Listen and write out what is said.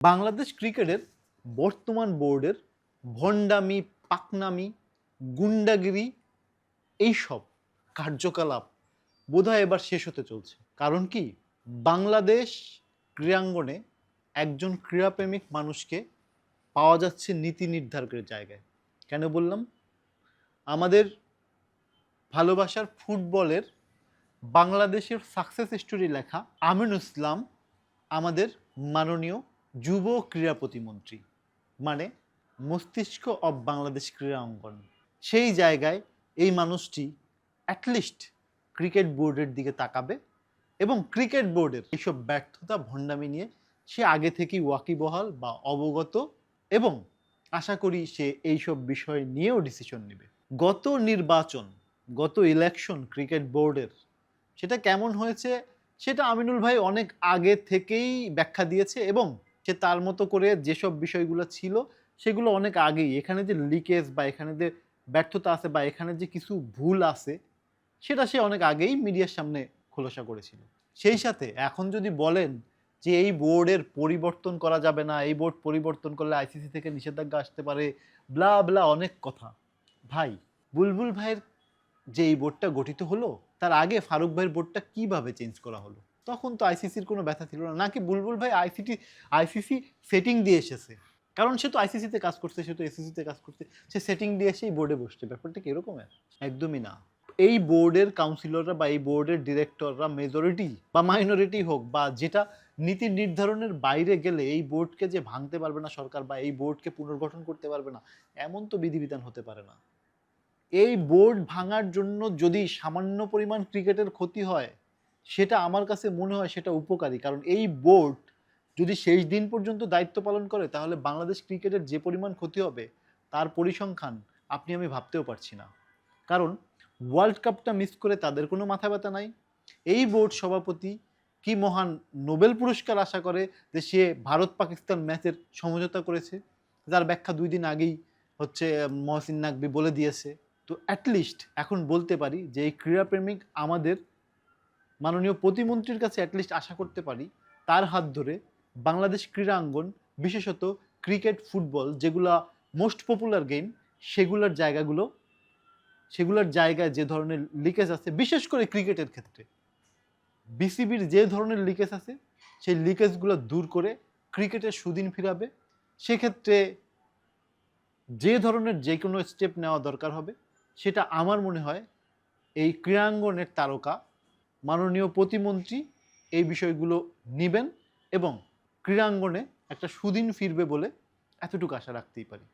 বাংলাদেশ ক্রিকেটের বর্তমান বোর্ডের ভণ্ডামি, পাকনামি, গুন্ডাগিরি এইসব কার্যকলাপ বোধহয় এবার শেষ হতে চলছে। কারণ কি, বাংলাদেশ ক্রীড়াঙ্গনে একজন ক্রীড়াপ্রেমিক মানুষকে পাওয়া যাচ্ছে নীতি নির্ধারকের জায়গায়। কেন বললাম? আমাদের ভালোবাসার ফুটবলের বাংলাদেশের সাকসেস স্টোরি লেখা আমিনুল ইসলাম আমাদের মাননীয় যুব ক্রীড়া প্রতিমন্ত্রী, মানে মস্তিষ্ক অব বাংলাদেশ ক্রীড়া অঙ্গন। সেই জায়গায় এই মানুষটি অ্যাটলিস্ট ক্রিকেট বোর্ডের দিকে তাকাবে এবং ক্রিকেট বোর্ডের এইসব ব্যর্থতা ভণ্ডামি নিয়ে সে আগে থেকেই ওয়াকিবহাল বা অবগত, এবং আশা করি সে এইসব বিষয় নিয়েও ডিসিশন নেবে। গত নির্বাচন, গত ইলেকশন ক্রিকেট বোর্ডের সেটা কেমন হয়েছে সেটা আমিনুল ভাই অনেক আগে থেকেই ব্যাখ্যা দিয়েছে, এবং সে তার মতো করে যেসব বিষয়গুলো ছিল সেগুলো অনেক আগেই, এখানে যে লিকেজ বা এখানে যে ব্যর্থতা আছে বা এখানে যে কিছু ভুল আছে সেটা সে অনেক আগেই মিডিয়ার সামনে খোলাসা করেছিল। সেই সাথে এখন যদি বলেন যে এই বোর্ডের পরিবর্তন করা যাবে না, এই বোর্ড পরিবর্তন করলে আইসিসি থেকে নিষেধাজ্ঞা আসতে পারে, ব্লা ব্লা অনেক কথা। ভাই, বুলবুল ভাইয়ের যে এই বোর্ডটা গঠিত হলো তার আগে ফারুক ভাইয়ের বোর্ডটা কিভাবে চেঞ্জ করা হলো? তখন তো আইসিসির কোনো ব্যথা ছিল না, নাকি বুলবুল ভাই আইসিসি সেটিং দিয়ে এসেছে? কারণ সে তো আইসিসিতে কাজ করছে, সে তো এসিসিতে কাজ করছে, সে সেটিং দিয়ে এসেই বোর্ডে বসছে। ব্যাপারটা কি এরকমের? একদমই না। এই বোর্ডের কাউন্সিলররা বা এই বোর্ডের ডিরেক্টররা মেজরিটি বা মাইনরিটি হোক বা যেটা নীতি নির্ধারণের বাইরে গেলে এই বোর্ডকে যে ভাঙতে পারবে না সরকার বা এই বোর্ডকে পুনর্গঠন করতে পারবে না, এমন তো বিধিবিধান হতে পারে না। এই বোর্ড ভাঙার জন্য যদি সামান্য পরিমাণ ক্রিকেটের ক্ষতি হয়, সেটা আমার কাছে মনে হয় সেটা উপকারী। কারণ এই বোর্ড যদি শেষ দিন পর্যন্ত দায়িত্ব পালন করে তাহলে বাংলাদেশ ক্রিকেটের যে পরিমাণ ক্ষতি হবে তার পরিসংখ্যান আপনি আমি ভাবতেও পারছি না। কারণ ওয়ার্ল্ড কাপটা মিস করে তাদের কোনো মাথা ব্যথা নাই। এই বোর্ড সভাপতি কি মহান নোবেল পুরস্কার আশা করে যে সে ভারত পাকিস্তান ম্যাচের সমঝোতা করেছে, যার ব্যাখ্যা 2 দিন আগেই হচ্ছে মহসিন নাকবি বলে দিয়েছে। তো অ্যাটলিস্ট এখন বলতে পারি যে এই ক্রীড়াপ্রেমিক আমাদের মাননীয় প্রতিমন্ত্রীর কাছে অ্যাটলিস্ট আশা করতে পারি তার হাত ধরে বাংলাদেশ ক্রীড়াঙ্গন, বিশেষত ক্রিকেট, ফুটবল যেগুলা মোস্ট পপুলার গেম, সেগুলোর জায়গায় যে ধরনের লিকেজ আছে, বিশেষ করে ক্রিকেটের ক্ষেত্রে বিসিবির যে ধরনের লিকেজ আছে সেই লিকেজগুলো দূর করে ক্রিকেটের সুদিন ফিরাবে। সেক্ষেত্রে যে ধরনের যে কোনো স্টেপ নেওয়া দরকার হবে সেটা আমার মনে হয় এই ক্রীড়াঙ্গনের তারকা মাননীয় প্রতিমন্ত্রী এই বিষয়গুলো নেবেন এবং ক্রীড়াঙ্গনে একটা সুদিন ফিরবে বলে এতটুকু আশা রাখতেই পারি।